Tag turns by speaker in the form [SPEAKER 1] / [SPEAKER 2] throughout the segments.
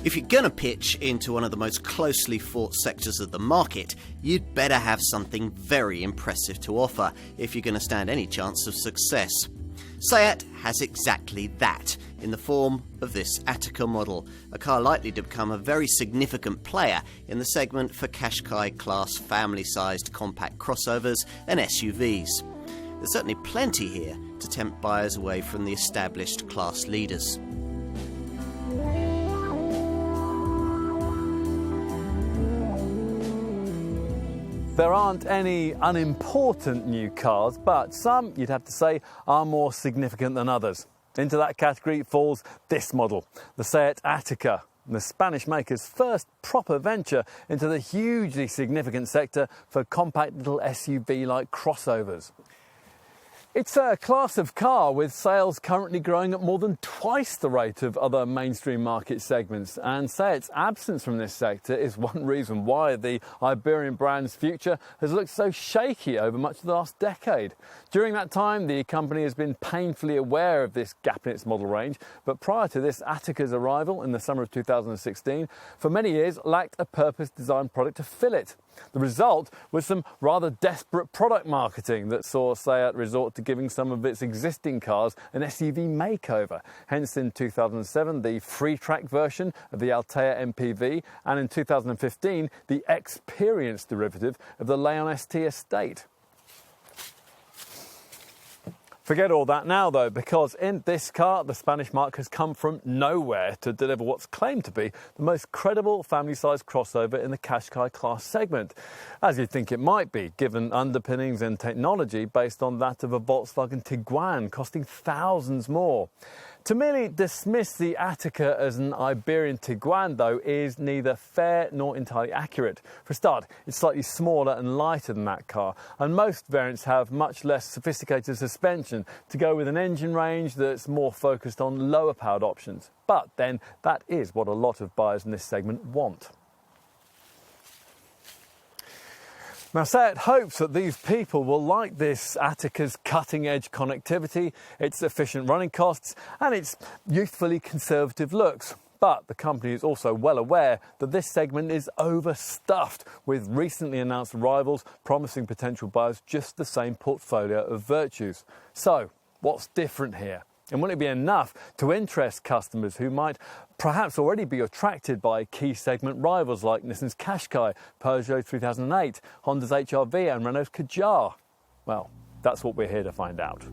[SPEAKER 1] If you're going to pitch into one of the most closely fought sectors of the market, you'd better have something very impressive to offer if you're going to stand any chance of success. Seat has exactly that, in the form of this Ateca model, a car likely to become a very significant player in the segment for Qashqai-class family-sized compact crossovers and SUVs. There's certainly plenty here to tempt buyers away from the established class leaders.
[SPEAKER 2] There aren't any unimportant new cars, but some, you'd have to say, are more significant than others. Into that category falls this model, the Seat Ateca, the Spanish maker's first proper venture into the hugely significant sector for compact little SUV-like crossovers. It's a class of car with sales currently growing at more than twice the rate of other mainstream market segments, and Seat's absence from this sector is one reason why the Iberian brand's future has looked so shaky over much of the last decade. During that time, the company has been painfully aware of this gap in its model range, but prior to this Ateca's arrival in the summer of 2016, for many years lacked a purpose-designed product to fill it. The result was some rather desperate product marketing that saw Seat resort to giving some of its existing cars an SUV makeover. Hence, in 2007, the free-track version of the Ateca MPV, and in 2015, the Experience derivative of the Leon ST estate. Forget all that now, though, because in this car, the Spanish marque has come from nowhere to deliver what's claimed to be the most credible family-sized crossover in the Qashqai-class segment, as you'd think it might be, given underpinnings and technology based on that of a Volkswagen Tiguan, costing thousands more. To merely dismiss the Ateca as an Iberian Tiguan, though, is neither fair nor entirely accurate. For a start, it's slightly smaller and lighter than that car, and most variants have much less sophisticated suspension to go with an engine range that's more focused on lower-powered options. But then, that is what a lot of buyers in this segment want. Now, Seat hopes that these people will like this Ateca's cutting-edge connectivity, its efficient running costs, and its youthfully conservative looks. But the company is also well aware that this segment is overstuffed with recently announced rivals promising potential buyers just the same portfolio of virtues. So, what's different here? And will it be enough to interest customers who might perhaps already be attracted by key segment rivals like Nissan's Qashqai, Peugeot 3008, Honda's HR-V and Renault's Kadjar? Well, that's what we're here to find out.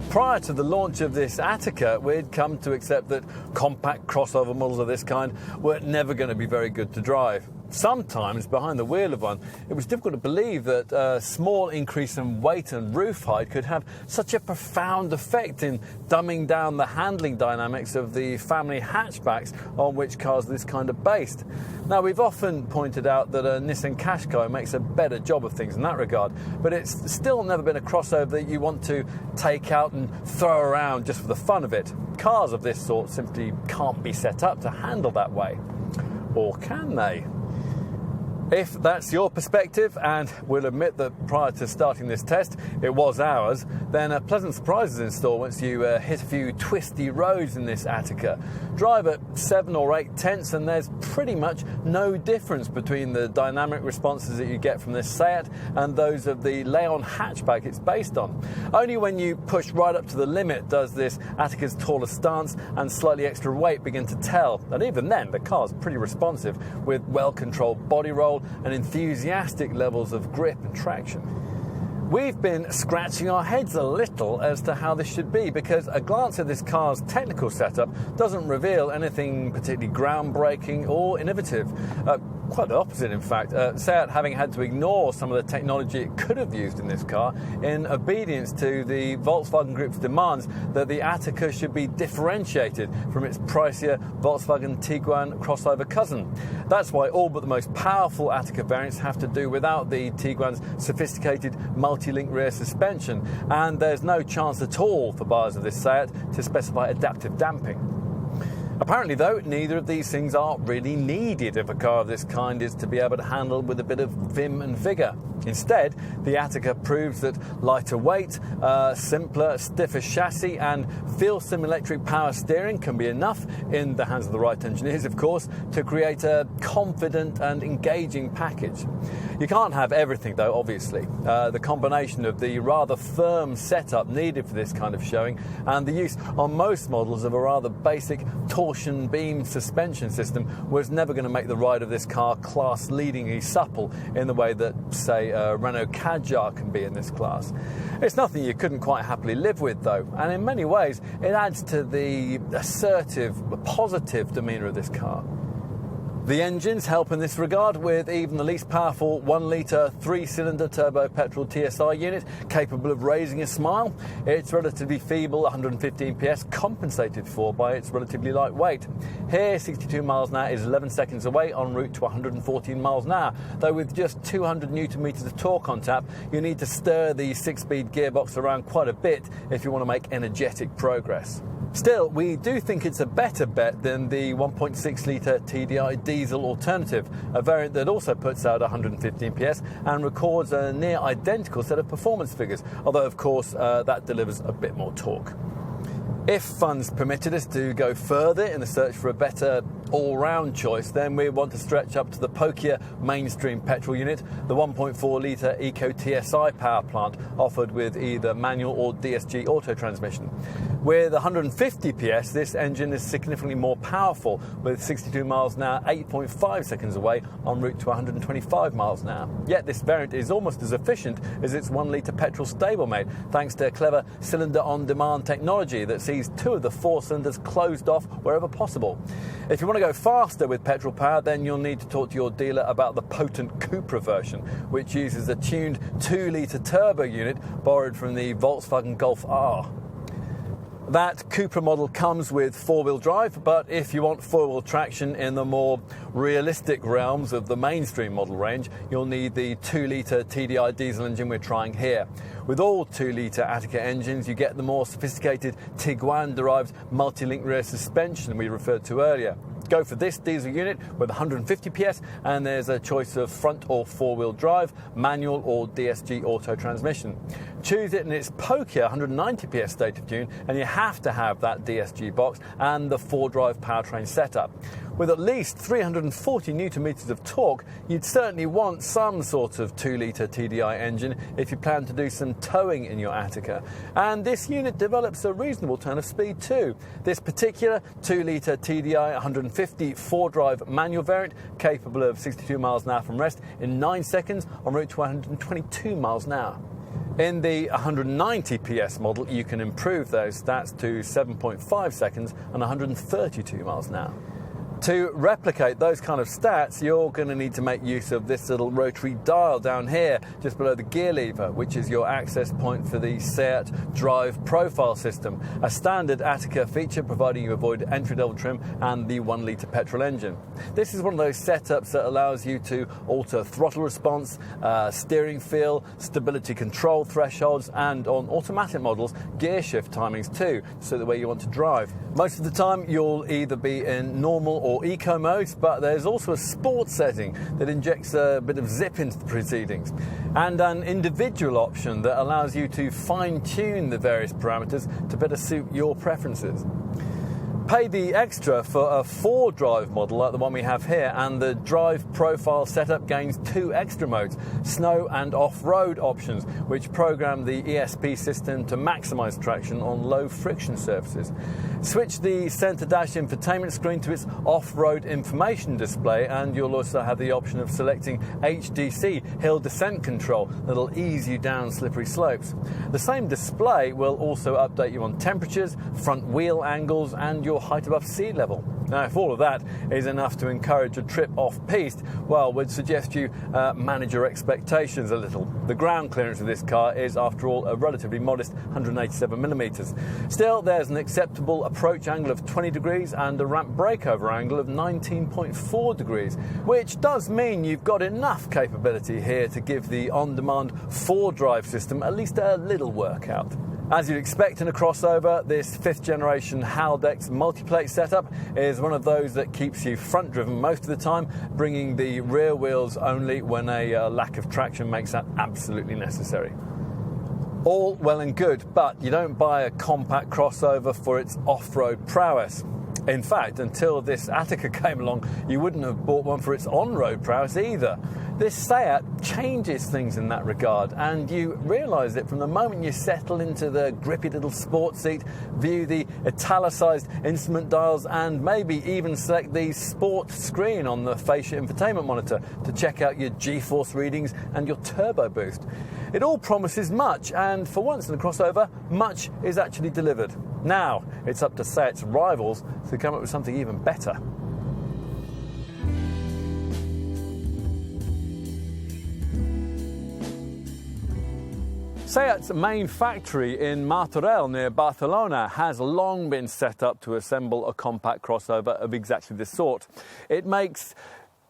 [SPEAKER 2] Prior to the launch of this Ateca, we'd come to accept that compact crossover models of this kind were never going to be very good to drive. Sometimes, behind the wheel of one, it was difficult to believe that a small increase in weight and roof height could have such a profound effect in dumbing down the handling dynamics of the family hatchbacks on which cars of this kind are based. Now, we've often pointed out that a Nissan Qashqai makes a better job of things in that regard, but it's still never been a crossover that you want to take out and throw around just for the fun of it. Cars of this sort simply can't be set up to handle that way. Or can they? If that's your perspective, and we'll admit that prior to starting this test it was ours, then a pleasant surprise is in store once you hit a few twisty roads in this Ateca. Drive at 7 or 8 tenths and there's pretty much no difference between the dynamic responses that you get from this Seat and those of the Leon hatchback it's based on. Only when you push right up to the limit does this Ateca's taller stance and slightly extra weight begin to tell, and even then the car's pretty responsive with well-controlled body roll and enthusiastic levels of grip and traction. We've been scratching our heads a little as to how this should be, because a glance at this car's technical setup doesn't reveal anything particularly groundbreaking or innovative. Quite the opposite, in fact. Seat having had to ignore some of the technology it could have used in this car in obedience to the Volkswagen Group's demands that the Ateca should be differentiated from its pricier Volkswagen Tiguan crossover cousin. That's why all but the most powerful Ateca variants have to do without the Tiguan's sophisticated multi-link rear suspension, and there's no chance at all for buyers of this Seat to specify adaptive damping. Apparently, though, neither of these things are really needed if a car of this kind is to be able to handle with a bit of vim and vigour. Instead, the Ateca proves that lighter weight, simpler, stiffer chassis and feel-sim electric power steering can be enough, in the hands of the right engineers of course, to create a confident and engaging package. You can't have everything though, obviously. The combination of the rather firm setup needed for this kind of showing and the use on most models of a rather basic torsion beam suspension system was never going to make the ride of this car class-leadingly supple in the way that, say, Renault Kadjar can be in this class. It's nothing you couldn't quite happily live with though, and in many ways it adds to the assertive, positive demeanour of this car. The engines help in this regard, with even the least powerful 1-litre 3-cylinder turbo petrol TSI unit capable of raising a smile. Its relatively feeble 115 PS compensated for by its relatively light weight. Here, 62 miles an hour is 11 seconds away en route to 114 miles an hour, though with just 200 newton-meters of torque on tap, you need to stir the 6-speed gearbox around quite a bit if you want to make energetic progress. Still, we do think it's a better bet than the 1.6-litre TDI diesel alternative, a variant that also puts out 115 PS and records a near identical set of performance figures, although of course that delivers a bit more torque. If funds permitted us to go further in the search for a better all-round choice, then we want to stretch up to the pokier mainstream petrol unit, the 1.4-litre Eco TSI power plant offered with either manual or DSG auto transmission. With 150 PS, this engine is significantly more powerful, with 62 miles an hour 8.5 seconds away en route to 125 miles an hour. Yet this variant is almost as efficient as its 1-litre petrol stablemate, thanks to clever cylinder-on-demand technology that sees 2 of the 4 cylinders closed off wherever possible. If you want to go faster with petrol power, then you'll need to talk to your dealer about the potent Cupra version, which uses a tuned 2-litre turbo unit borrowed from the Volkswagen Golf R. That Cupra model comes with 4-wheel drive, but if you want 4-wheel traction in the more realistic realms of the mainstream model range, you'll need the 2-litre TDI diesel engine we're trying here. With all 2-litre Ateca engines, you get the more sophisticated Tiguan-derived multi-link rear suspension we referred to earlier. Go for this diesel unit with 150 PS, and there's a choice of front or 4-wheel drive, manual or DSG auto transmission. Choose it in its pokier 190 PS state of tune, and you have to have that DSG box and the 4-drive powertrain setup. With at least 340 newton-meters of torque, you'd certainly want some sort of 2-litre TDI engine if you plan to do some towing in your Ateca. And this unit develops a reasonable turn of speed too. This particular 2-litre TDI 150 4-drive manual variant, capable of 62 miles an hour from rest in 9 seconds en route to 122 miles an hour. In the 190 PS model, you can improve those stats to 7.5 seconds and 132 miles an hour. To replicate those kind of stats, you're going to need to make use of this little rotary dial down here, just below the gear lever, which is your access point for the SEAT Drive Profile System, a standard Ateca feature providing you avoid entry-level trim and the 1-litre petrol engine. This is one of those setups that allows you to alter throttle response, steering feel, stability control thresholds, and on automatic models, gear shift timings too, so the way you want to drive. Most of the time, you'll either be in normal or eco modes, but there's also a sport setting that injects a bit of zip into the proceedings, and an individual option that allows you to fine-tune the various parameters to better suit your preferences. Pay the extra for a 4-drive model like the one we have here, and the drive profile setup gains 2 extra modes, snow and off-road options, which program the ESP system to maximise traction on low friction surfaces. Switch the centre dash infotainment screen to its off-road information display, and you'll also have the option of selecting HDC, hill descent control, that'll ease you down slippery slopes. The same display will also update you on temperatures, front wheel angles, and your height above sea level. Now, if all of that is enough to encourage a trip off-piste, well, we'd suggest you manage your expectations a little. The ground clearance of this car is, after all, a relatively modest 187mm. Still, there's an acceptable approach angle of 20 degrees and a ramp breakover angle of 19.4 degrees, which does mean you've got enough capability here to give the on-demand 4-drive system at least a little workout. As you'd expect in a crossover, this 5th generation Haldex multiplate setup is one of those that keeps you front driven most of the time, bringing the rear wheels only when a lack of traction makes that absolutely necessary. All well and good, but you don't buy a compact crossover for its off-road prowess. In fact, until this Ateca came along, you wouldn't have bought one for its on-road prowess either. This Seat changes things in that regard, and you realise it from the moment you settle into the grippy little sports seat, view the italicised instrument dials, and maybe even select the sport screen on the fascia infotainment monitor to check out your G-force readings and your turbo boost. It all promises much, and for once in the crossover, much is actually delivered. Now, it's up to Seat's rivals to come up with something even better. Seat's main factory in Martorell near Barcelona has long been set up to assemble a compact crossover of exactly this sort. It makes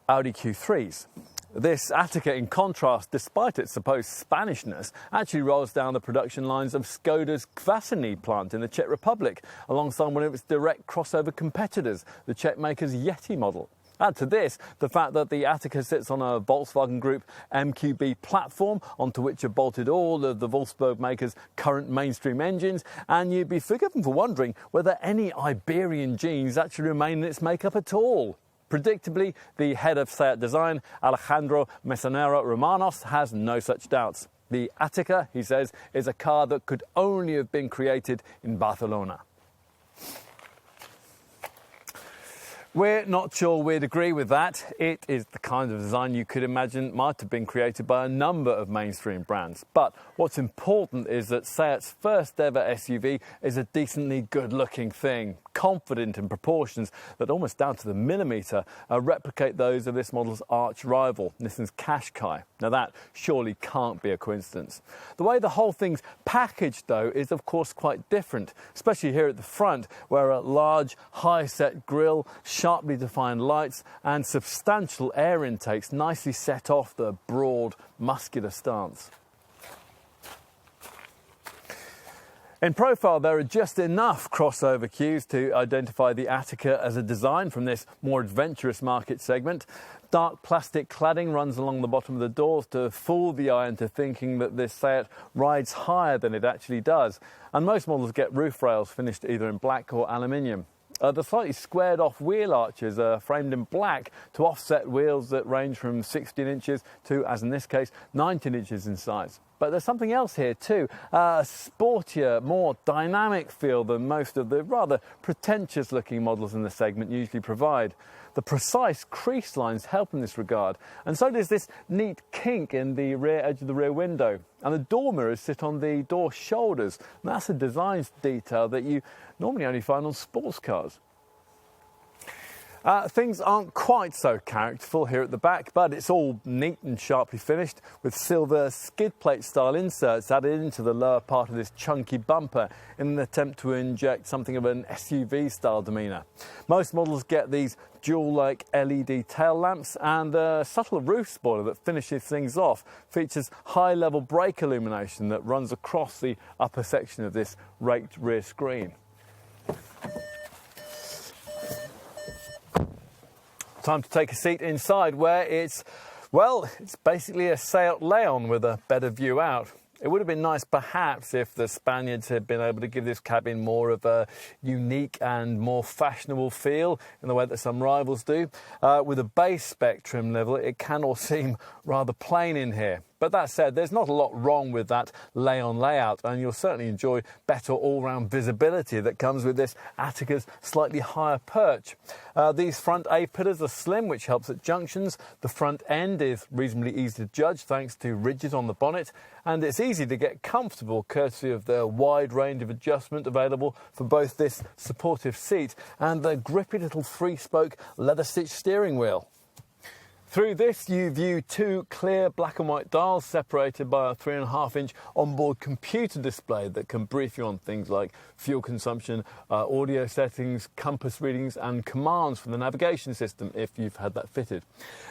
[SPEAKER 2] Audi Q3s. This Ateca, in contrast, despite its supposed Spanishness, actually rolls down the production lines of Skoda's Qashqai plant in the Czech Republic, alongside one of its direct crossover competitors, the Czech maker's Yeti model. Add to this the fact that the Ateca sits on a Volkswagen Group MQB platform onto which are bolted all of the Wolfsburg maker's current mainstream engines, and you'd be forgiven for wondering whether any Iberian genes actually remain in its makeup at all. Predictably, the head of Seat design, Alejandro Mesonero Romanos, has no such doubts. The Ateca, he says, is a car that could only have been created in Barcelona. We're not sure we'd agree with that. It is the kind of design you could imagine might have been created by a number of mainstream brands. But what's important is that Seat's first ever SUV is a decently good-looking thing, confident in proportions that almost down to the millimetre replicate those of this model's arch rival, Nissan's Qashqai. Now that surely can't be a coincidence. The way the whole thing's packaged, though, is of course quite different, especially here at the front, where a large, high-set grille, sharply defined lights and substantial air intakes nicely set off the broad, muscular stance. In profile, there are just enough crossover cues to identify the Ateca as a design from this more adventurous market segment. Dark plastic cladding runs along the bottom of the doors to fool the eye into thinking that this Seat rides higher than it actually does. And most models get roof rails finished either in black or aluminium. The slightly squared off wheel arches are framed in black to offset wheels that range from 16 inches to, as in this case, 19 inches in size. But there's something else here too, a sportier, more dynamic feel than most of the rather pretentious looking models in the segment usually provide. The precise crease lines help in this regard, and so does this neat kink in the rear edge of the rear window. And the door mirrors sit on the door shoulders, and that's a design detail that you normally only find on sports cars. Things aren't quite so characterful here at the back, but it's all neat and sharply finished, with silver skid plate style inserts added into the lower part of this chunky bumper in an attempt to inject something of an SUV style demeanour. Most models get these jewel-like LED tail lamps, and the subtle roof spoiler that finishes things off features high-level brake illumination that runs across the upper section of this raked rear screen. Time to take a seat inside, where it's basically a Seat Leon with a better view out. It would have been nice, perhaps, if the Spaniards had been able to give this cabin more of a unique and more fashionable feel in the way that some rivals do. With a base spec trim level, it can all seem rather plain in here. But that said, there's not a lot wrong with that Leon layout, and you'll certainly enjoy better all-round visibility that comes with this Ateca's slightly higher perch. These front A-pillars are slim, which helps at junctions. The front end is reasonably easy to judge thanks to ridges on the bonnet, and it's easy to get comfortable courtesy of the wide range of adjustment available for both this supportive seat and the grippy little three-spoke leather-stitched steering wheel. Through this, you view two clear black and white dials separated by a 3.5-inch onboard computer display that can brief you on things like fuel consumption, audio settings, compass readings and commands from the navigation system if you've had that fitted.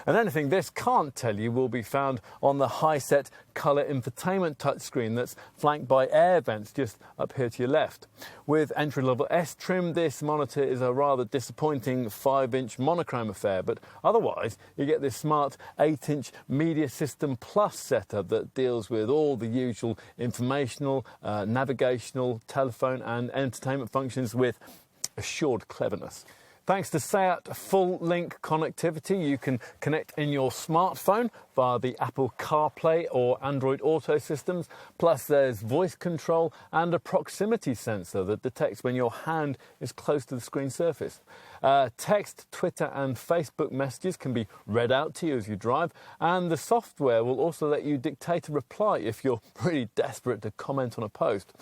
[SPEAKER 2] And anything this can't tell you will be found on the high-set colour infotainment touchscreen that's flanked by air vents just up here to your left. With entry-level S trim, this monitor is a rather disappointing 5-inch monochrome affair, but otherwise you get this smart 8-inch Media System Plus setup that deals with all the usual informational, navigational, telephone and entertainment functions with assured cleverness. Thanks to SEAT full link connectivity, you can connect in your smartphone via the Apple CarPlay or Android Auto systems. Plus there's voice control and a proximity sensor that detects when your hand is close to the screen surface. Text, Twitter and Facebook messages can be read out to you as you drive, and the software will also let you dictate a reply if you're really desperate to comment on a post.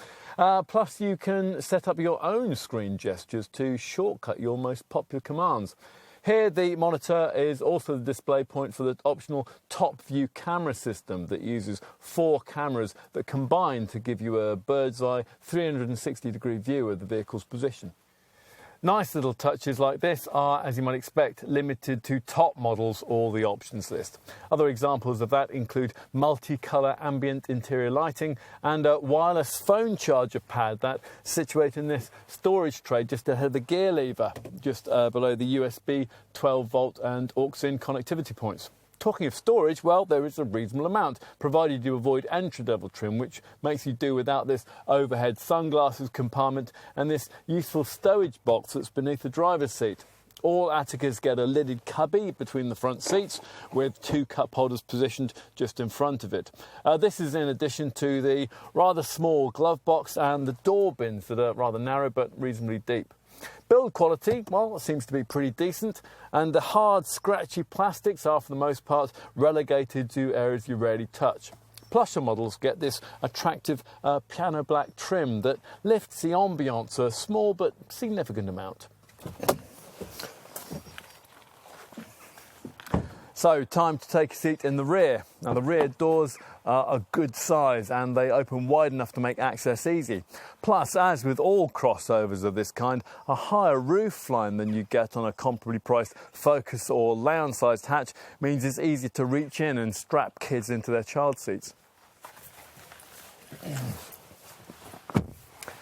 [SPEAKER 2] Plus you can set up your own screen gestures to shortcut your most popular commands. Here the monitor is also the display point for the optional top view camera system that uses 4 cameras that combine to give you a bird's eye 360-degree view of the vehicle's position. Nice little touches like this are, as you might expect, limited to top models or the options list. Other examples of that include multicolour ambient interior lighting and a wireless phone charger pad that's situated in this storage tray just ahead of the gear lever, just below the USB 12-volt and aux-in connectivity points. Talking of storage, well, there is a reasonable amount, provided you avoid entry-level trim, which makes you do without this overhead sunglasses compartment and this useful stowage box that's beneath the driver's seat. All Atecas get a lidded cubby between the front seats with 2 cup holders positioned just in front of it. This is in addition to the rather small glove box and the door bins that are rather narrow but reasonably deep. Build quality, well, seems to be pretty decent, and the hard, scratchy plastics are, for the most part, relegated to areas you rarely touch. Plusher models get this attractive piano black trim that lifts the ambiance a small but significant amount. So, time to take a seat in the rear. Now, the rear doors are a good size and they open wide enough to make access easy. Plus, as with all crossovers of this kind, a higher roof line than you get on a comparably priced Focus or Leon-sized hatch means it's easier to reach in and strap kids into their child seats.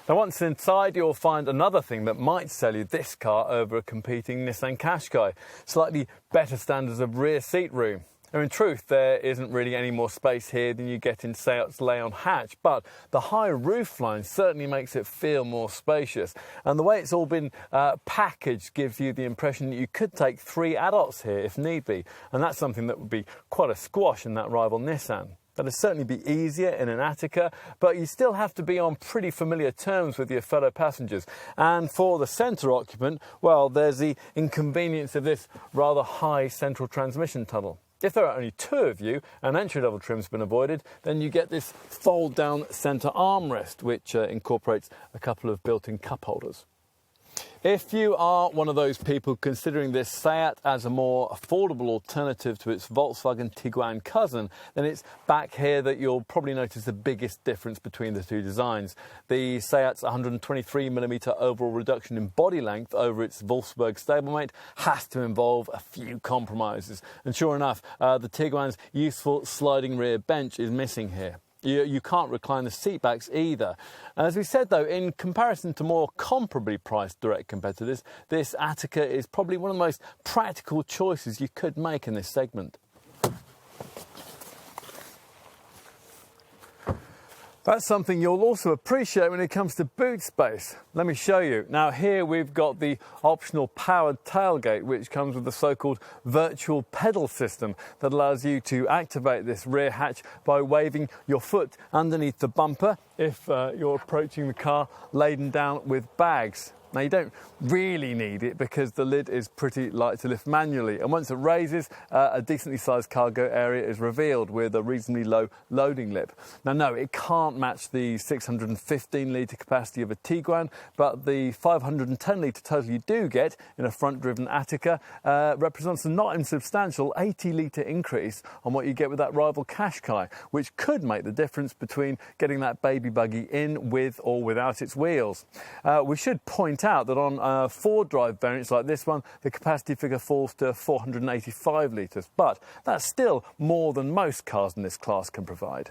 [SPEAKER 2] Now, once inside, you'll find another thing that might sell you this car over a competing Nissan Qashqai: slightly better standards of rear seat room. Now, in truth, there isn't really any more space here than you get in SEAT's Leon hatch, but the high roof line certainly makes it feel more spacious. And the way it's all been packaged gives you the impression that you could take 3 adults here if need be. And that's something that would be quite a squash in that rival Nissan. That'd certainly be easier in an Ateca, but you still have to be on pretty familiar terms with your fellow passengers. And for the centre occupant, well, there's the inconvenience of this rather high central transmission tunnel. If there are only 2 of you and entry-level trim's been avoided, then you get this fold-down centre armrest, which incorporates a couple of built-in cup holders. If you are one of those people considering this SEAT as a more affordable alternative to its Volkswagen Tiguan cousin, then it's back here that you'll probably notice the biggest difference between the 2 designs. The SEAT's 123mm overall reduction in body length over its Wolfsburg stablemate has to involve a few compromises. And sure enough, the Tiguan's useful sliding rear bench is missing here. You can't recline the seatbacks either. As we said, though, in comparison to more comparably priced direct competitors, this Ateca is probably one of the most practical choices you could make in this segment. That's something you'll also appreciate when it comes to boot space. Let me show you. Now, here we've got the optional powered tailgate, which comes with the so-called virtual pedal system that allows you to activate this rear hatch by waving your foot underneath the bumper if you're approaching the car laden down with bags. Now, you don't really need it because the lid is pretty light to lift manually, and once it raises, a decently sized cargo area is revealed with a reasonably low loading lip. Now, no, it can't match the 615 litre capacity of a Tiguan, but the 510 litre total you do get in a front-driven Ateca represents a not insubstantial 80 litre increase on what you get with that rival Qashqai, which could make the difference between getting that baby buggy in with or without its wheels. We should point out that on four-drive variants like this one, the capacity figure falls to 485 litres, but that's still more than most cars in this class can provide.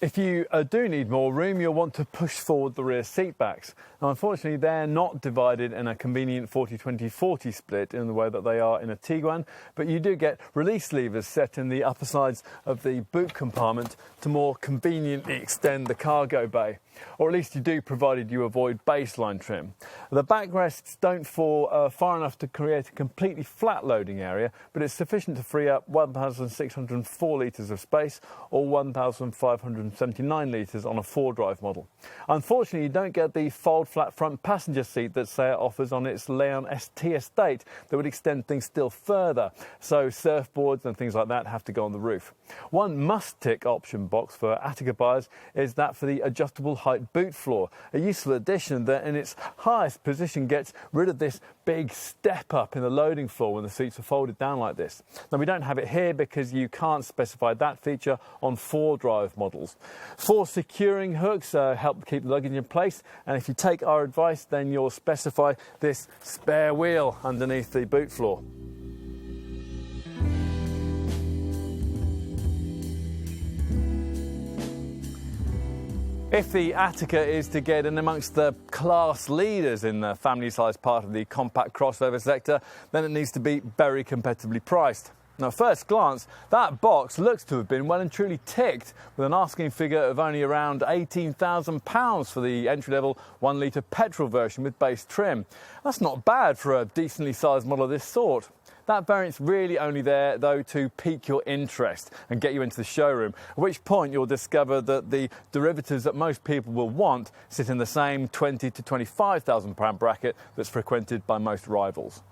[SPEAKER 2] If you do need more room, you'll want to push forward the rear seat backs. Now, unfortunately, they're not divided in a convenient 40-20-40 split in the way that they are in a Tiguan, but you do get release levers set in the upper sides of the boot compartment to more conveniently extend the cargo bay, or at least you do, provided you avoid baseline trim. The backrests don't fall far enough to create a completely flat loading area, but it's sufficient to free up 1,604 litres of space, or 1,579 litres on a four-drive model. Unfortunately, you don't get the fold-flat front passenger seat that Seat offers on its Leon ST estate that would extend things still further, so surfboards and things like that have to go on the roof. One must-tick option box for Ateca buyers is that for the adjustable height boot floor, a useful addition that in its highest position gets rid of this big step up in the loading floor when the seats are folded down like this. Now, we don't have it here because you can't specify that feature on four-drive models. Four securing hooks help keep the luggage in place, and if you take our advice, then you'll specify this spare wheel underneath the boot floor. If the Ateca is to get in amongst the class leaders in the family-sized part of the compact crossover sector, then it needs to be very competitively priced. Now, at first glance, that box looks to have been well and truly ticked, with an asking figure of only around £18,000 for the entry-level 1-litre petrol version with base trim. That's not bad for a decently sized model of this sort. That variant's really only there, though, to pique your interest and get you into the showroom, at which point you'll discover that the derivatives that most people will want sit in the same £20,000 to £25,000 bracket that's frequented by most rivals.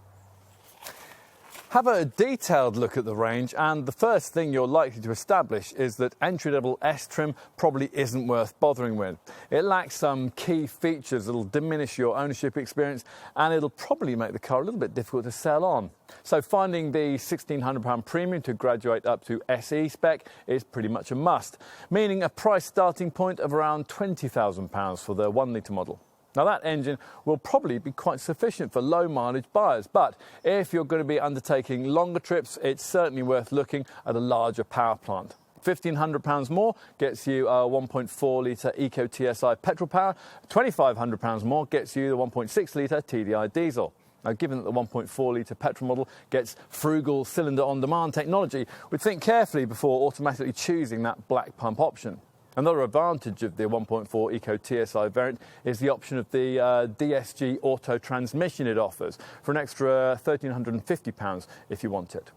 [SPEAKER 2] Have a detailed look at the range, and the first thing you're likely to establish is that entry-level S-trim probably isn't worth bothering with. It lacks some key features that'll diminish your ownership experience, and it'll probably make the car a little bit difficult to sell on. So finding the £1,600 premium to graduate up to SE spec is pretty much a must, meaning a price starting point of around £20,000 for the 1-litre model. Now, that engine will probably be quite sufficient for low mileage buyers, but if you're going to be undertaking longer trips, it's certainly worth looking at a larger power plant. £1,500 more gets you a 1.4-litre Eco TSI petrol power, £2,500 more gets you the 1.6-litre TDI diesel. Now, given that the 1.4-litre petrol model gets frugal cylinder-on-demand technology, we'd think carefully before automatically choosing that black pump option. Another advantage of the 1.4 Eco TSI variant is the option of the DSG auto transmission it offers for an extra £1,350 if you want it.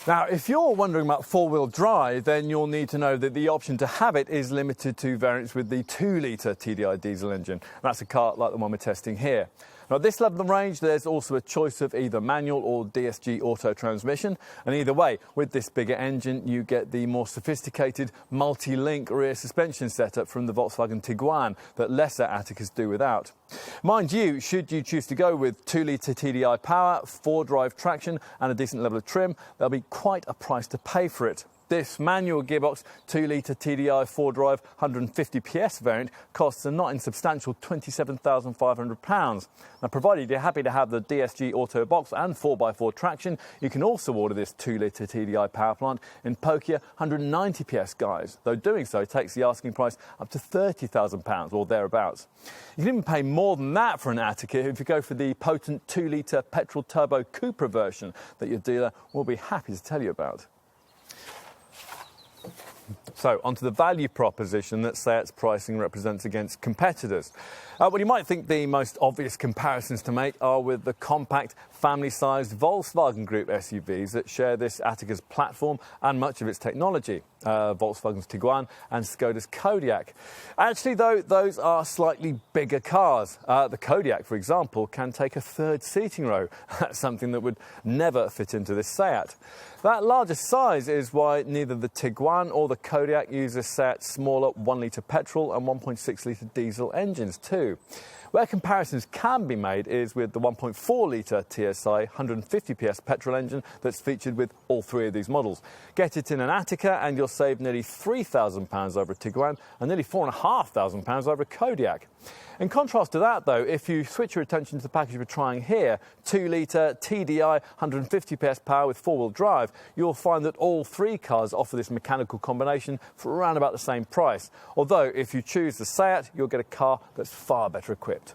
[SPEAKER 2] Now, if you're wondering about four-wheel drive, then you'll need to know that the option to have it is limited to variants with the 2-litre TDI diesel engine. That's a car like the one we're testing here. Now, at this level of range, there's also a choice of either manual or DSG auto transmission, and either way, with this bigger engine, you get the more sophisticated multi-link rear suspension setup from the Volkswagen Tiguan that lesser Atecas do without. Mind you, should you choose to go with 2-litre TDI power, 4-drive traction and a decent level of trim, there'll be quite a price to pay for it. This manual gearbox 2-litre TDI 4-drive 150 PS variant costs a not insubstantial £27,500. Now, provided you're happy to have the DSG Auto box and 4x4 traction, you can also order this 2-litre TDI power plant in pokier 190 PS guise, though doing so takes the asking price up to £30,000 or thereabouts. You can even pay more than that for an Ateca if you go for the potent 2-litre petrol turbo Cupra version that your dealer will be happy to tell you about. So, onto the value proposition that Seat's pricing represents against competitors. Well, you might think the most obvious comparisons to make are with the compact family-sized Volkswagen Group SUVs that share this Ateca's platform and much of its technology. Volkswagen's Tiguan and Skoda's Kodiaq. Actually, though, those are slightly bigger cars. The Kodiaq, for example, can take a third seating row. That's something that would never fit into this Seat. That larger size is why neither the Tiguan or the Kodiaq uses Seat's smaller 1-litre petrol and 1.6-litre diesel engines too. Where comparisons can be made is with the 1.4-litre TSI 150 PS petrol engine that's featured with all three of these models. Get it in an Ateca and you'll save nearly £3,000 over a Tiguan and nearly £4,500 over a Kodiaq. In contrast to that, though, if you switch your attention to the package we're trying here, 2-litre TDI 150 PS power with 4-wheel drive, you'll find that all three cars offer this mechanical combination for around about the same price. Although, if you choose the Seat, you'll get a car that's far better equipped.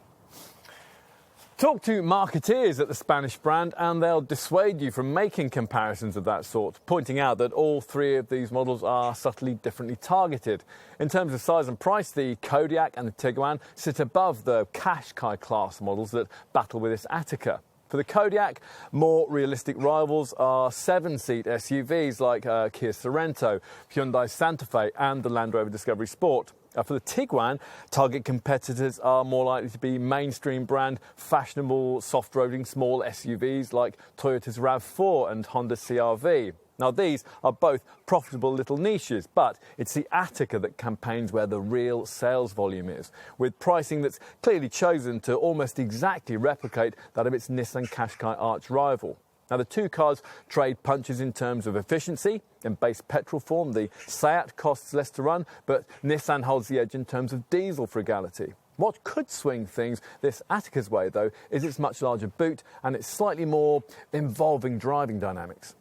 [SPEAKER 2] Talk to marketeers at the Spanish brand and they'll dissuade you from making comparisons of that sort, pointing out that all three of these models are subtly differently targeted. In terms of size and price, the Kodiaq and the Tiguan sit above the Qashqai-class models that battle with this Ateca. For the Kodiaq, more realistic rivals are 7-seat SUVs like Kia Sorento, Hyundai Santa Fe and the Land Rover Discovery Sport. For the Tiguan, target competitors are more likely to be mainstream brand, fashionable, soft-roading small SUVs like Toyota's RAV4 and Honda CR-V. Now, these are both profitable little niches, but it's the Ateca that campaigns where the real sales volume is, with pricing that's clearly chosen to almost exactly replicate that of its Nissan Qashqai arch rival. Now, the two cars trade punches in terms of efficiency. In base petrol form, the Seat costs less to run, but Nissan holds the edge in terms of diesel frugality. What could swing things this Ateca's way, though, is its much larger boot and its slightly more involving driving dynamics.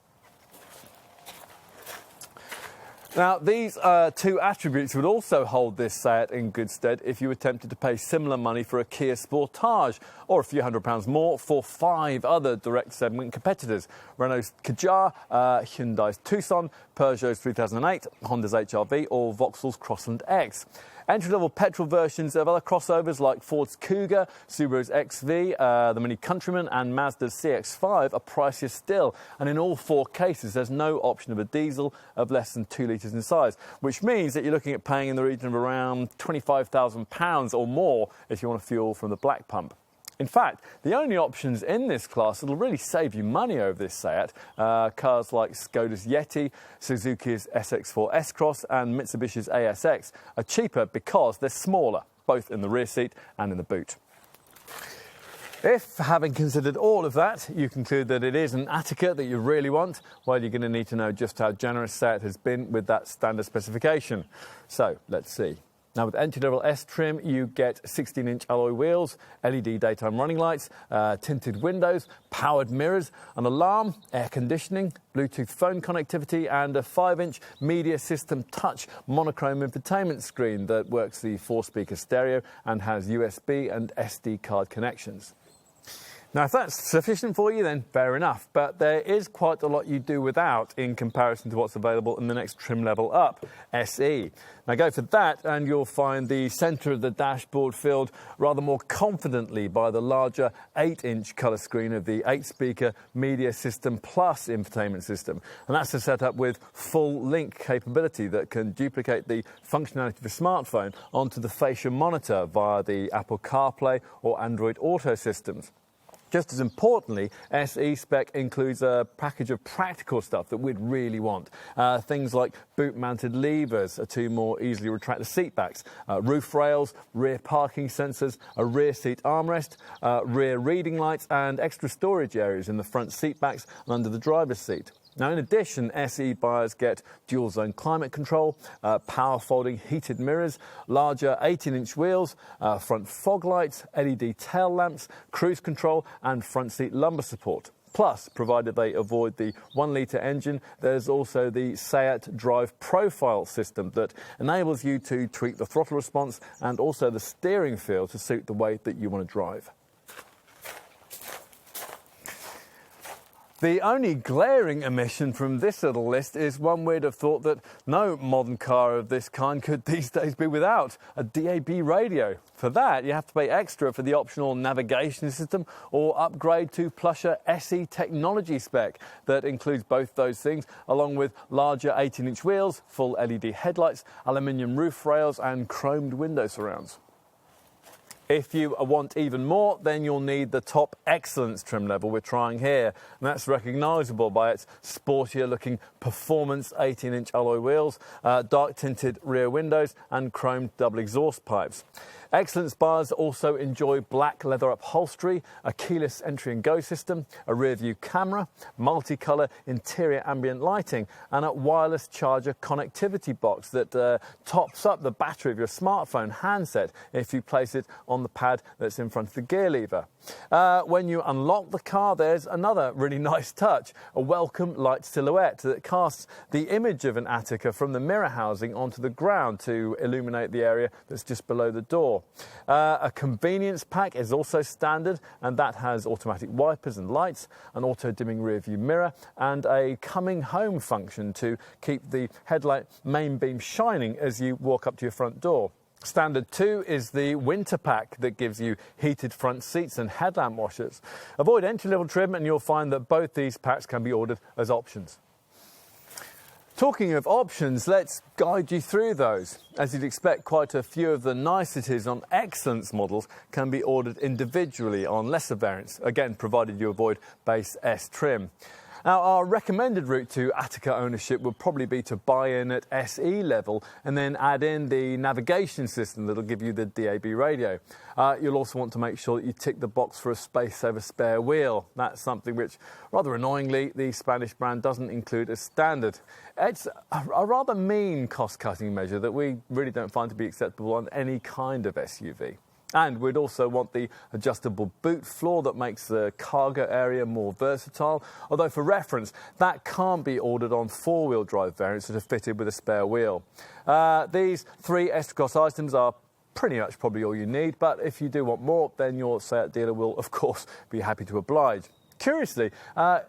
[SPEAKER 2] Now, these two attributes would also hold this Seat in good stead if you were tempted to pay similar money for a Kia Sportage, or a few £100 more for 5 other direct segment competitors: Renault's Kadjar, Hyundai's Tucson, Peugeot's 3008, Honda's HR-V, or Vauxhall's Crossland X. Entry-level petrol versions of other crossovers like Ford's Kuga, Subaru's XV, the Mini Countryman and Mazda's CX-5 are pricier still, and in all 4 cases there's no option of a diesel of less than 2 litres in size, which means that you're looking at paying in the region of around £25,000 or more if you want to fuel from the black pump. In fact, the only options in this class that will really save you money over this Seat are cars like Skoda's Yeti, Suzuki's SX4 S-Cross and Mitsubishi's ASX are cheaper because they're smaller, both in the rear seat and in the boot. If, having considered all of that, you conclude that it is an Ateca that you really want, well, you're going to need to know just how generous Seat has been with that standard specification. So, let's see. Now, with entry-level S trim, you get 16-inch alloy wheels, LED daytime running lights, tinted windows, powered mirrors, an alarm, air conditioning, Bluetooth phone connectivity, and a 5-inch media system touch monochrome infotainment screen that works the 4-speaker stereo and has USB and SD card connections. Now, if that's sufficient for you, then fair enough, but there is quite a lot you do without in comparison to what's available in the next trim level up, SE. Now, go for that and you'll find the centre of the dashboard filled rather more confidently by the larger 8-inch colour screen of the 8-speaker Media System Plus infotainment system. And that's a setup with full link capability that can duplicate the functionality of a smartphone onto the facial monitor via the Apple CarPlay or Android Auto systems. Just as importantly, SE spec includes a package of practical stuff that we'd really want. Things like boot-mounted levers to more easily retract the seat backs, roof rails, rear parking sensors, a rear seat armrest, rear reading lights and extra storage areas in the front seat backs and under the driver's seat. Now, in addition, SE buyers get dual-zone climate control, power-folding heated mirrors, larger 18-inch wheels, front fog lights, LED tail lamps, cruise control and front seat lumbar support. Plus, provided they avoid the 1-litre engine, there's also the Seat Drive Profile system that enables you to tweak the throttle response and also the steering feel to suit the way that you want to drive. The only glaring omission from this little list is one we'd have thought that no modern car of this kind could these days be without: a DAB radio. For that, you have to pay extra for the optional navigation system or upgrade to plusher SE technology spec that includes both those things, along with larger 18-inch wheels, full LED headlights, aluminium roof rails and chromed window surrounds. If you want even more, then you'll need the top excellence trim level we're trying here. And that's recognisable by its sportier looking performance 18-inch alloy wheels, dark tinted rear windows and chromed double exhaust pipes. Excellence bars also enjoy black leather upholstery, a keyless entry and go system, a rear view camera, multicolour interior ambient lighting and a wireless charger connectivity box that tops up the battery of your smartphone handset if you place it on the pad that's in front of the gear lever. When you unlock the car, there's another really nice touch, a welcome light silhouette that casts the image of an Ateca from the mirror housing onto the ground to illuminate the area that's just below the door. A convenience pack is also standard, and that has automatic wipers and lights, an auto-dimming rear view mirror and a coming home function to keep the headlight main beam shining as you walk up to your front door. Standard 2 is the winter pack that gives you heated front seats and headlamp washers. Avoid entry-level trim and you'll find that both these packs can be ordered as options. Talking of options, let's guide you through those. As you'd expect, quite a few of the niceties on excellence models can be ordered individually on lesser variants, again provided you avoid base S trim. Now, our recommended route to Ateca ownership would probably be to buy in at SE level and then add in the navigation system that'll give you the DAB radio. You'll also want to make sure that you tick the box for a space-saver spare wheel. That's something which, rather annoyingly, the Spanish brand doesn't include as standard. It's a rather mean cost-cutting measure that we really don't find to be acceptable on any kind of SUV. And we'd also want the adjustable boot floor that makes the cargo area more versatile, although for reference, that can't be ordered on four-wheel drive variants that are fitted with a spare wheel. These three extra-cost items are pretty much probably all you need, but if you do want more, then your Seat dealer will, of course, be happy to oblige. Curiously,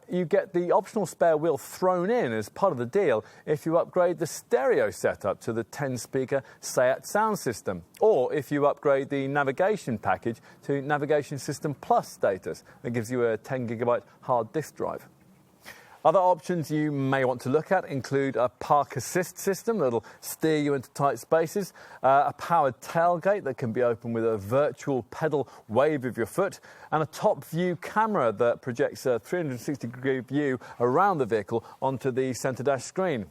[SPEAKER 2] you get the optional spare wheel thrown in as part of the deal if you upgrade the stereo setup to the 10-speaker Seat sound system, or if you upgrade the navigation package to Navigation System Plus status. That gives you a 10GB hard disk drive. Other options you may want to look at include a park assist system that'll steer you into tight spaces, a powered tailgate that can be opened with a virtual pedal wave of your foot, and a top view camera that projects a 360-degree view around the vehicle onto the centre dash screen.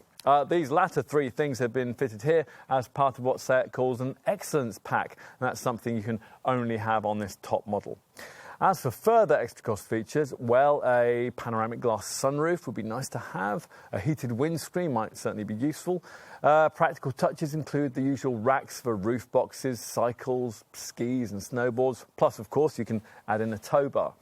[SPEAKER 2] These latter three things have been fitted here as part of what Seat calls an excellence pack, and that's something you can only have on this top model. As for further extra cost features, well, a panoramic glass sunroof would be nice to have. A heated windscreen might certainly be useful. Practical touches include the usual racks for roof boxes, cycles, skis and snowboards. Plus, of course, you can add in a tow bar.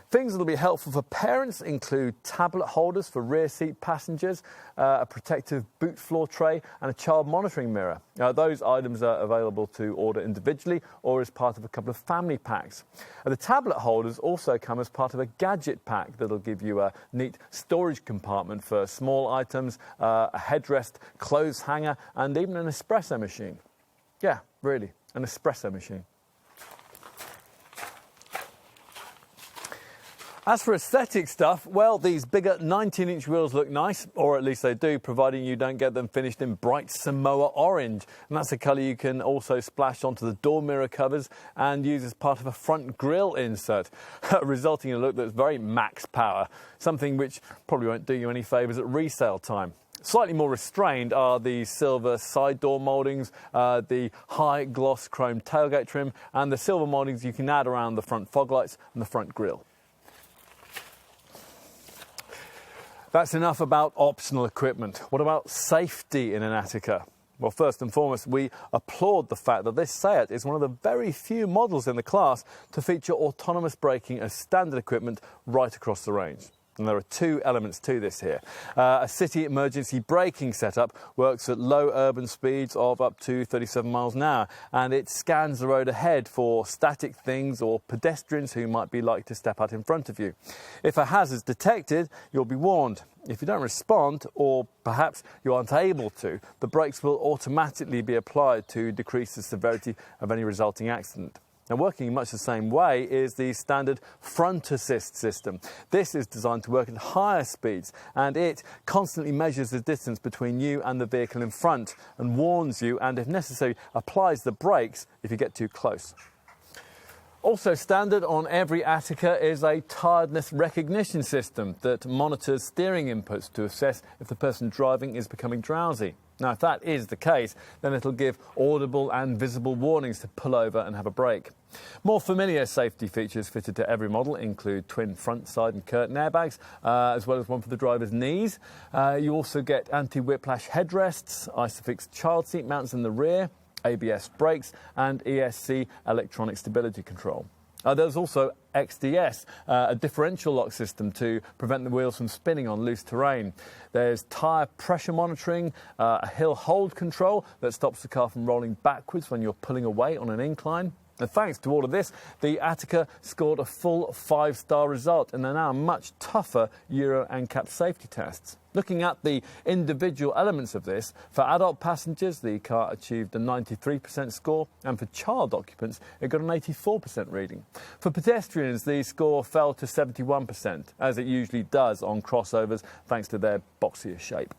[SPEAKER 2] Things that will be helpful for parents include tablet holders for rear seat passengers, a protective boot floor tray and a child monitoring mirror. Those items are available to order individually or as part of a couple of family packs. The tablet holders also come as part of a gadget pack that'll give you a neat storage compartment for small items, a headrest, clothes hanger and even an espresso machine. Yeah, really, an espresso machine. As for aesthetic stuff, well, these bigger 19-inch wheels look nice, or at least they do, providing you don't get them finished in bright Samoa orange. And that's a colour you can also splash onto the door mirror covers and use as part of a front grille insert, resulting in a look that's very max power, something which probably won't do you any favours at resale time. Slightly more restrained are the silver side door mouldings, the high gloss chrome tailgate trim, and the silver mouldings you can add around the front fog lights and the front grille. That's enough about optional equipment. What about safety in an Ateca? Well, first and foremost, we applaud the fact that this Seat is one of the very few models in the class to feature autonomous braking as standard equipment right across the range. And there are two elements to this here. A city emergency braking setup works at low urban speeds of up to 37 miles an hour, and it scans the road ahead for static things or pedestrians who might be likely to step out in front of you. If a hazard is detected, you'll be warned. If you don't respond, or perhaps you aren't able to, the brakes will automatically be applied to decrease the severity of any resulting accident. Now, working in much the same way is the standard front assist system. This is designed to work at higher speeds, and it constantly measures the distance between you and the vehicle in front and warns you, and if necessary, applies the brakes if you get too close. Also standard on every Ateca is a tiredness recognition system that monitors steering inputs to assess if the person driving is becoming drowsy. Now, if that is the case, then it'll give audible and visible warnings to pull over and have a break. More familiar safety features fitted to every model include twin front, side and curtain airbags, as well as one for the driver's knees. You also get anti-whiplash headrests, ISOFIX child seat mounts in the rear, ABS brakes and ESC electronic stability control. There's also XDS, a differential lock system to prevent the wheels from spinning on loose terrain. There's tyre pressure monitoring, a hill hold control that stops the car from rolling backwards when you're pulling away on an incline. And thanks to all of this, the Ateca scored a full 5-star result in the now much tougher Euro NCAP safety tests. Looking at the individual elements of this, for adult passengers, the car achieved a 93% score, and for child occupants, it got an 84% reading. For pedestrians, the score fell to 71%, as it usually does on crossovers, thanks to their boxier shape.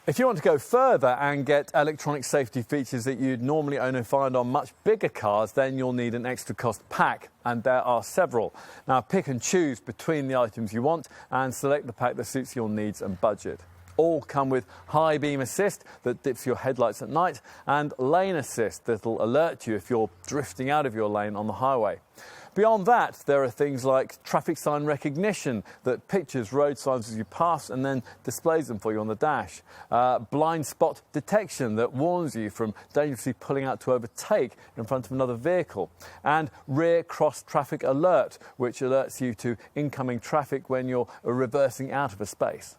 [SPEAKER 2] If you want to go further and get electronic safety features that you'd normally only find on much bigger cars, then you'll need an extra cost pack, and there are several. Now, pick and choose between the items you want and select the pack that suits your needs and budget. All come with high beam assist that dips your headlights at night and lane assist that'll alert you if you're drifting out of your lane on the highway. Beyond that, there are things like traffic sign recognition that pictures road signs as you pass and then displays them for you on the dash. Blind spot detection that warns you from dangerously pulling out to overtake in front of another vehicle. And rear cross traffic alert, which alerts you to incoming traffic when you're reversing out of a space.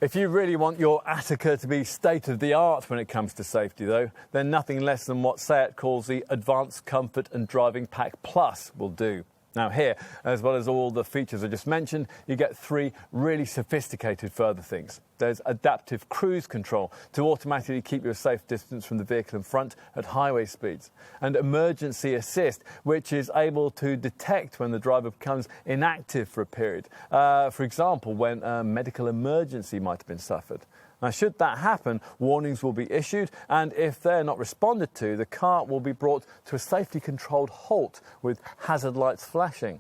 [SPEAKER 2] If you really want your Ateca to be state-of-the-art when it comes to safety, though, then nothing less than what SEAT calls the Advanced Comfort and Driving Pack Plus will do. Now here, as well as all the features I just mentioned, you get 3 really sophisticated further things. There's adaptive cruise control to automatically keep you a safe distance from the vehicle in front at highway speeds, and emergency assist, which is able to detect when the driver becomes inactive for a period. For example, when a medical emergency might have been suffered. Now, should that happen, warnings will be issued, and if they're not responded to, the car will be brought to a safety-controlled halt with hazard lights flashing.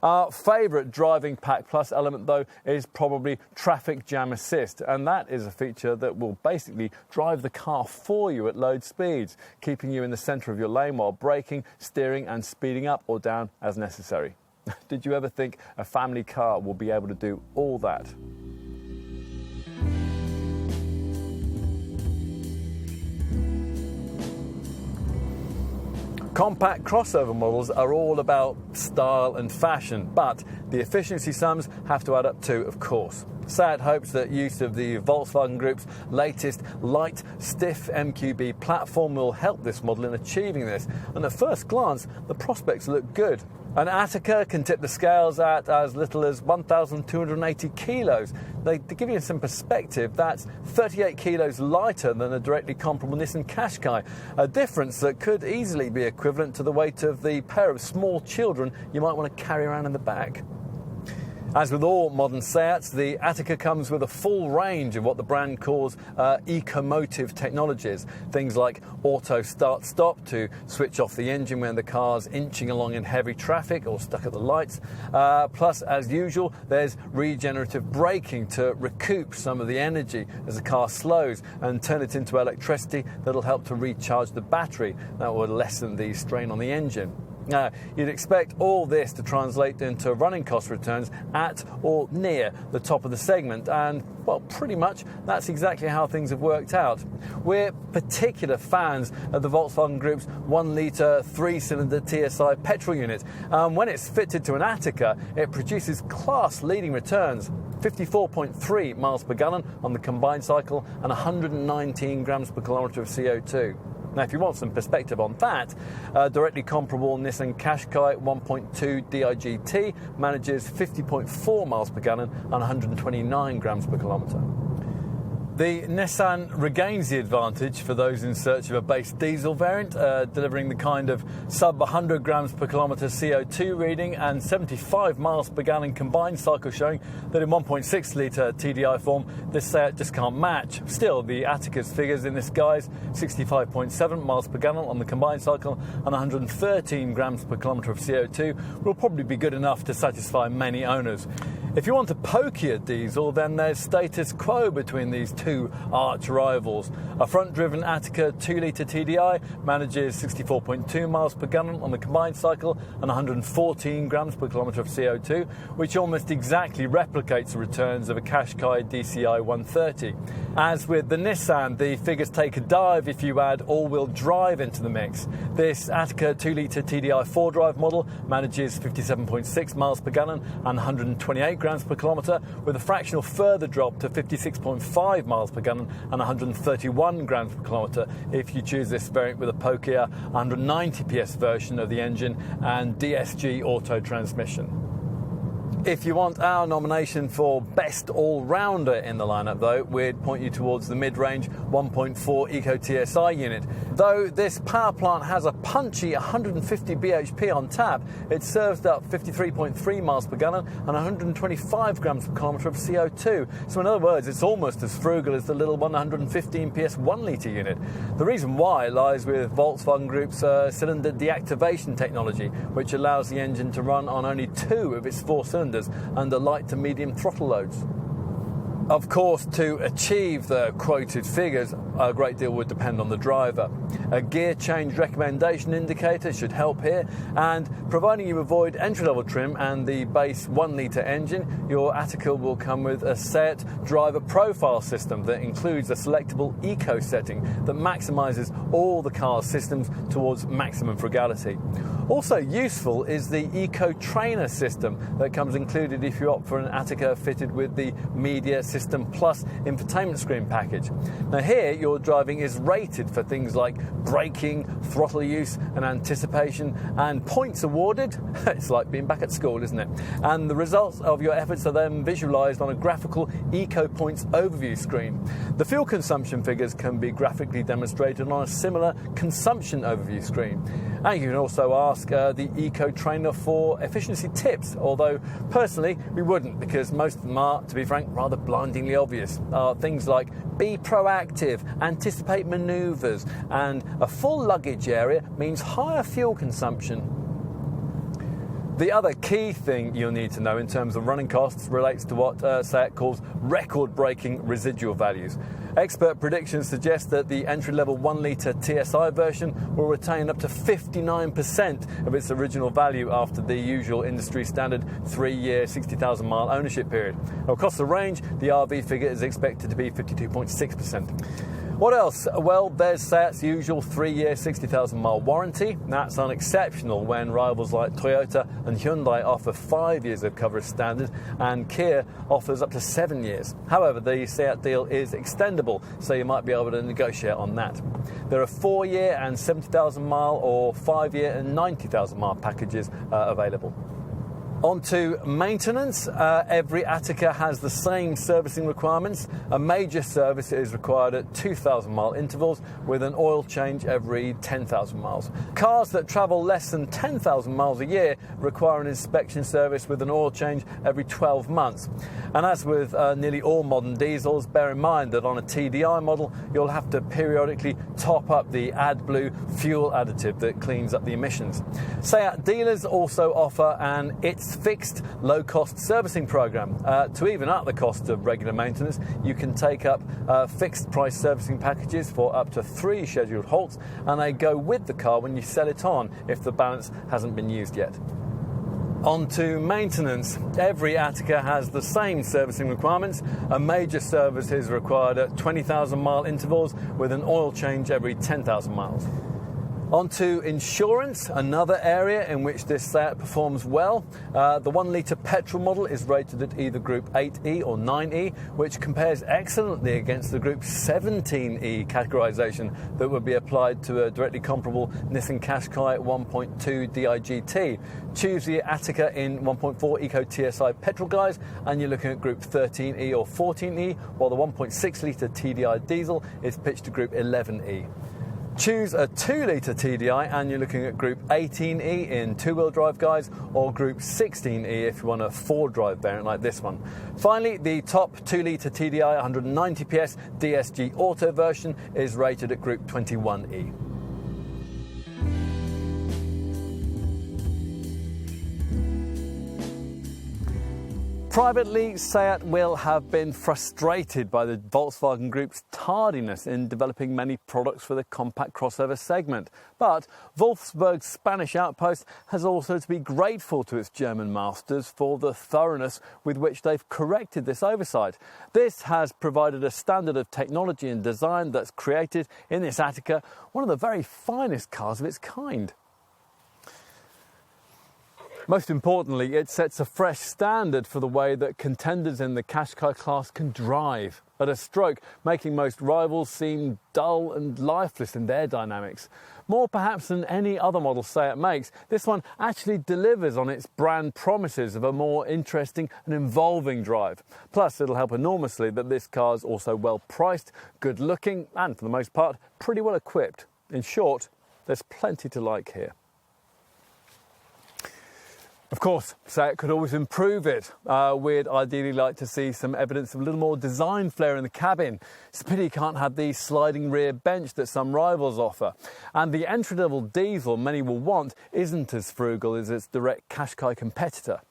[SPEAKER 2] Our favourite Driving Pack Plus element, though, is probably Traffic Jam Assist, and that is a feature that will basically drive the car for you at low speeds, keeping you in the centre of your lane while braking, steering and speeding up or down as necessary. Did you ever think a family car will be able to do all that? Compact crossover models are all about style and fashion, but the efficiency sums have to add up too, of course. SEAT hopes that use of the Volkswagen Group's latest light, stiff MQB platform will help this model in achieving this, and at first glance, the prospects look good. An Ateca can tip the scales at as little as 1,280 kilos. To give you some perspective, that's 38 kilos lighter than a directly comparable Nissan Qashqai, a difference that could easily be equivalent to the weight of the pair of small children you might want to carry around in the back. As with all modern Seats, the Ateca comes with a full range of what the brand calls ecomotive technologies. Things like auto start-stop to switch off the engine when the car's inching along in heavy traffic or stuck at the lights. Plus, as usual, there's regenerative braking to recoup some of the energy as the car slows and turn it into electricity that'll help to recharge the battery. That will lessen the strain on the engine. Now, you'd expect all this to translate into running cost returns at or near the top of the segment, and, well, pretty much that's exactly how things have worked out. We're particular fans of the Volkswagen Group's 1-litre 3-cylinder TSI petrol unit. When it's fitted to an Ateca, it produces class-leading returns. 54.3 miles per gallon on the combined cycle and 119 grams per kilometre of CO2. Now, if you want some perspective on that, directly comparable Nissan Qashqai 1.2 DIGT manages 50.4 miles per gallon and 129 grams per kilometre. The Nissan regains the advantage for those in search of a base diesel variant, delivering the kind of sub 100 grams per kilometre CO2 reading and 75 miles per gallon combined cycle, showing that in 1.6 litre TDI form, this Seat just can't match. Still, the Ateca's figures in this guise, 65.7 miles per gallon on the combined cycle and 113 grams per kilometre of CO2, will probably be good enough to satisfy many owners. If you want a pokier diesel, then there's status quo between these two arch rivals. A front-driven Ateca 2-litre TDI manages 64.2 miles per gallon on the combined cycle and 114 grams per kilometre of CO2, which almost exactly replicates the returns of a Qashqai DCI 130. As with the Nissan, the figures take a dive if you add all-wheel drive into the mix. This Ateca 2-litre TDI 4-drive model manages 57.6 miles per gallon and 128 grams per kilometre, with a fractional further drop to 56.5 miles per gallon and 131 grams per kilometre if you choose this variant with a pokier 190 PS version of the engine and DSG auto transmission. If you want our nomination for Best All-Rounder in the lineup, though, we'd point you towards the mid-range 1.4 Eco TSI unit. Though this power plant has a punchy 150 bhp on tap, it serves up 53.3 miles per gallon and 125 grams per kilometre of CO2. So in other words, it's almost as frugal as the little 115 PS 1-litre unit. The reason why lies with Volkswagen Group's cylinder deactivation technology, which allows the engine to run on only 2 of its 4 cylinders under light to medium throttle loads. Of course, to achieve the quoted figures, a great deal would depend on the driver. A gear change recommendation indicator should help here, and providing you avoid entry-level trim and the base 1-litre engine, your Ateca will come with a Seat driver profile system that includes a selectable eco setting that maximises all the car's systems towards maximum frugality. Also useful is the Eco Trainer system that comes included if you opt for an Ateca fitted with the Media System Plus infotainment screen package. Now here, your driving is rated for things like braking, throttle use and anticipation, and points awarded. It's like being back at school, isn't it? And the results of your efforts are then visualised on a graphical Eco Points overview screen. The fuel consumption figures can be graphically demonstrated on a similar consumption overview screen. And you can also ask the Eco Trainer for efficiency tips, although personally we wouldn't, because most of them are, to be frank, rather blindingly obvious. Things like be proactive, anticipate manoeuvres, and a full luggage area means higher fuel consumption. The other key thing you'll need to know in terms of running costs relates to what Seat calls record-breaking residual values. Expert predictions suggest that the entry-level 1-litre TSI version will retain up to 59% of its original value after the usual industry standard 3-year, 60,000 mile ownership period. Across the range, the RV figure is expected to be 52.6%. What else? Well, there's Seat's usual 3-year, 60,000 mile warranty. That's unexceptional when rivals like Toyota and Hyundai offer 5 years of cover as standard, and Kia offers up to 7 years. However, the Seat deal is extendable, so you might be able to negotiate on that. There are 4-year and 70,000 mile or 5-year and 90,000 mile packages available. On to maintenance. Every Ateca has the same servicing requirements. A major service is required at 2,000 mile intervals with an oil change every 10,000 miles. Cars that travel less than 10,000 miles a year require an inspection service with an oil change every 12 months. And as with nearly all modern diesels, bear in mind that on a TDI model you'll have to periodically top up the AdBlue fuel additive that cleans up the emissions. Seat dealers also offer an It's its fixed low-cost servicing program. To even up the cost of regular maintenance, you can take up fixed price servicing packages for up to 3 scheduled halts, and they go with the car when you sell it on if the balance hasn't been used yet. On to maintenance. Every Ateca has the same servicing requirements. A major service is required at 20,000 mile intervals with an oil change every 10,000 miles. On to insurance, another area in which this Seat performs well. The 1 litre petrol model is rated at either Group 8E or 9E, which compares excellently against the Group 17E categorisation that would be applied to a directly comparable Nissan Qashqai 1.2 DIGT. Choose the Ateca in 1.4 Eco TSI petrol guise and you're looking at Group 13E or 14E, while the 1.6 litre TDI diesel is pitched to Group 11E. Choose a 2 litre TDI and you're looking at Group 18E in 2-wheel drive guise, or Group 16E if you want a 4-drive variant like this one. Finally, the top 2 litre TDI 190 PS DSG Auto version is rated at Group 21E. Privately, Seat will have been frustrated by the Volkswagen Group's tardiness in developing many products for the compact crossover segment. But Wolfsburg's Spanish outpost has also to be grateful to its German masters for the thoroughness with which they've corrected this oversight. This has provided a standard of technology and design that's created in this Ateca one of the very finest cars of its kind. Most importantly, it sets a fresh standard for the way that contenders in the Qashqai-class can drive at a stroke, making most rivals seem dull and lifeless in their dynamics. More perhaps than any other model Seat makes, this one actually delivers on its brand promises of a more interesting and involving drive. Plus, it'll help enormously that this car's also well priced, good looking, and for the most part, pretty well equipped. In short, there's plenty to like here. Of course, Seat could always improve it. We'd ideally like to see some evidence of a little more design flair in the cabin. It's a pity you can't have the sliding rear bench that some rivals offer. And the entry-level diesel many will want isn't as frugal as its direct Qashqai competitor.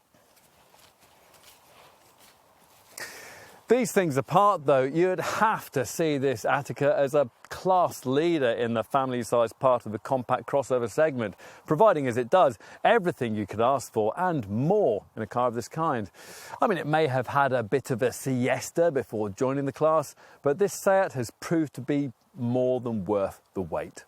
[SPEAKER 2] These things apart, though, you'd have to see this Ateca as a class leader in the family-sized part of the compact crossover segment, providing, as it does, everything you could ask for and more in a car of this kind. I mean, it may have had a bit of a siesta before joining the class, but this Seat has proved to be more than worth the wait.